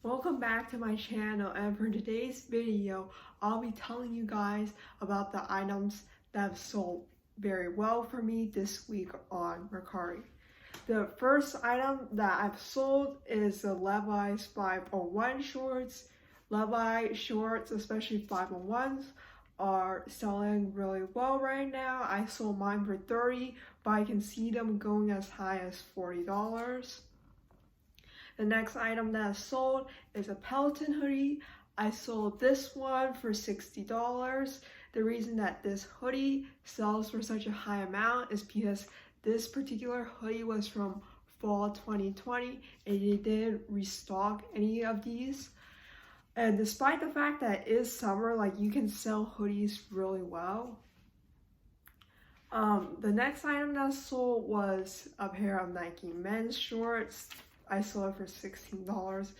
Welcome back to my channel, and for today's video I'll be telling you guys about the items that have sold very well for me this week on Mercari. The first item that I've sold is the Levi's 501 shorts. Levi shorts, especially 501s, are selling really well right now. I sold mine for $30, but I can see them going as high as $40. The next item that I sold is a Peloton hoodie. I sold this one for $60. The reason that this hoodie sells for such a high amount is because this particular hoodie was from fall 2020 and they didn't restock any of these. And despite the fact that it is summer, like, you can sell hoodies really well. The next item that I sold was a pair of Nike men's shorts. I sold it for $16.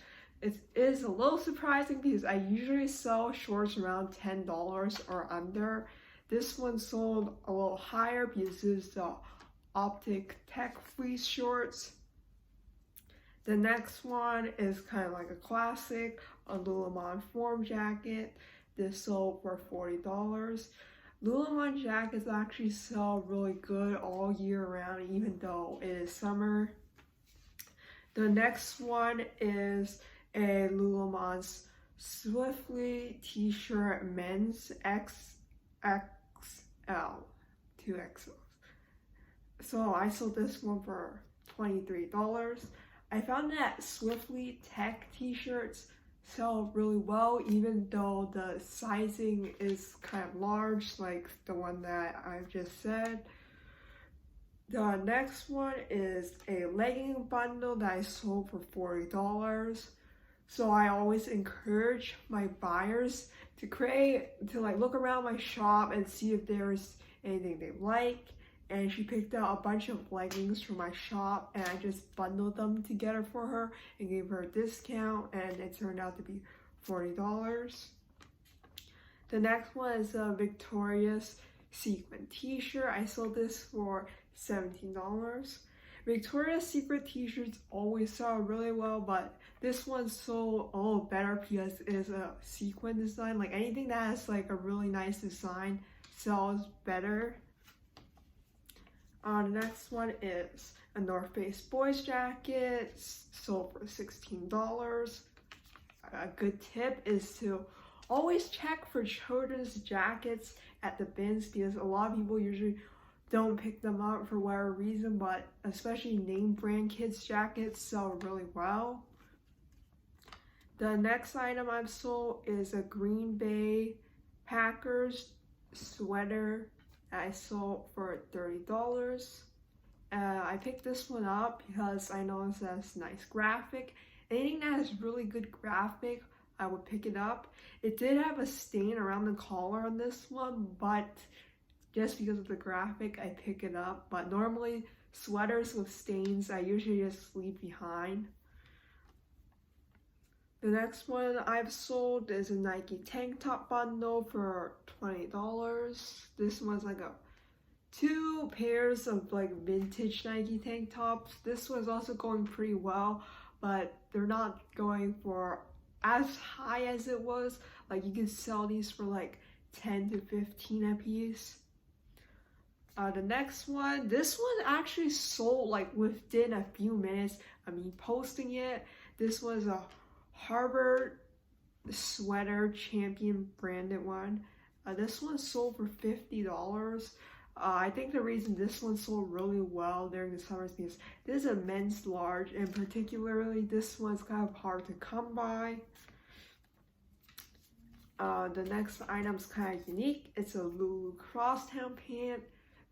It is a little surprising because I usually sell shorts around $10 or under. This one sold a little higher because it's the Optic Tech fleece shorts. The next one is kind of like a classic, a Lululemon form jacket. This sold for $40. Lululemon jackets actually sell really good all year round, even though it is summer. The next one is a Lululemon's Swiftly t-shirt men's XXL, 2XL. So I sold this one for $23. I found that Swiftly Tech t-shirts sell really well, even though the sizing is kind of large, like the one that I've just said. The next one is a legging bundle that I sold for $40. So I always encourage my buyers to look around my shop and see if there's anything they like. And she picked out a bunch of leggings from my shop, and I just bundled them together for her and gave her a discount, and it turned out to be $40. The next one is a Victoria's sequin t-shirt. I sold this for $17. Victoria's Secret t-shirts always sell really well, but this one sold a little better because it is a sequin design. Like, anything that has like a really nice design sells better. The next one is a North Face boys jacket, sold for $16. A good tip is to always check for children's jackets at the bins, because a lot of people usually don't pick them up for whatever reason, but especially name brand kids jackets sell really well. The next item I've sold is a Green Bay Packers sweater that I sold for $30. I picked this one up because I noticed that it's a nice graphic. Anything that has really good graphic, I would pick it up. It did have a stain around the collar on this one, but just because of the graphic, I pick it up. But normally, sweaters with stains, I usually just leave behind. The next one I've sold is a Nike tank top bundle for $20. This one's like two pairs of like vintage Nike tank tops. This one's also going pretty well, but they're not going for as high as it was. Like, you can sell these for like 10 to 15 a piece. The next one, this one actually sold like within a few minutes of me posting it. This was a Harvard sweater Champion branded one. This one sold for $50. I think the reason this one sold really well during the summer is because this is a men's large, and particularly this one's kind of hard to come by. The next item's kind of unique. It's a Lulu crosstown pant.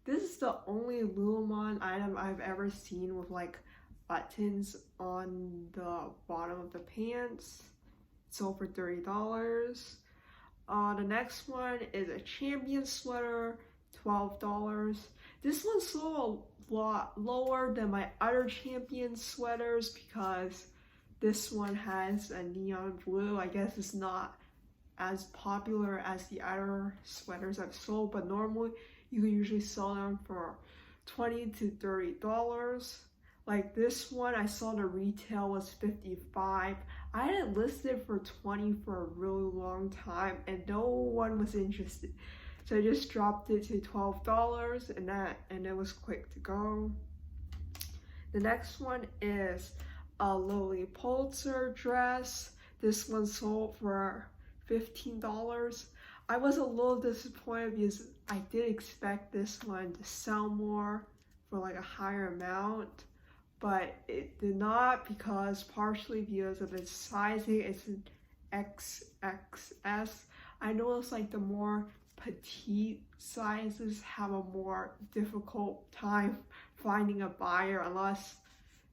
This is the only Lululemon item I've ever seen with like buttons on the bottom of the pants. It sold for $30. The next one is a Champion sweater, $12. This one sold a lot lower than my other Champion sweaters because this one has a neon blue. I guess it's not as popular as the other sweaters I've sold, but normally you can usually sell them for $20 to $30. Like, this one, I saw the retail was $55. I had it listed for $20 for a really long time and no one was interested. So I just dropped it to $12 and it was quick to go. The next one is a Lilly Pulitzer dress. This one sold for $15. I was a little disappointed because I did expect this one to sell more for like a higher amount, but it did not, because partially because of its sizing. It's an XXS. I noticed like the more petite sizes have a more difficult time finding a buyer unless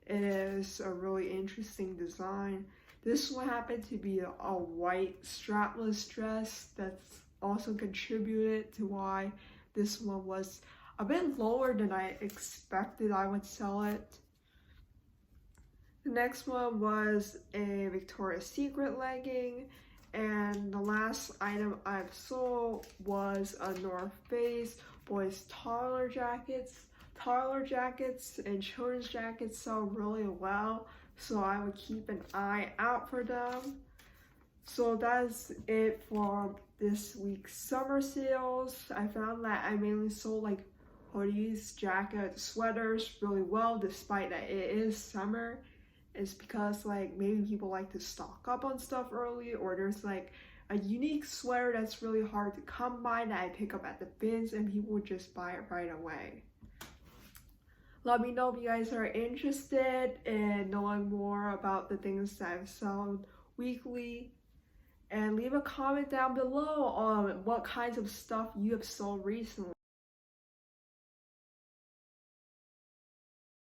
it is a really interesting design. This one happened to be a white strapless dress. That's also contributed to why this one was a bit lower than I expected I would sell it. The next one was a Victoria's Secret legging, and the last item I've sold was a North Face boys toddler jackets. Toddler jackets and children's jackets sell really well, so I would keep an eye out for them. So that's it for this week's summer sales. I found that I mainly sold like hoodies, jackets, sweaters really well, despite that it is summer. It's because like maybe people like to stock up on stuff early, or there's like a unique sweater that's really hard to come by that I pick up at the bins and people would just buy it right away. Let me know if you guys are interested in knowing more about the things that I've sold weekly, and leave a comment down below on what kinds of stuff you have sold recently.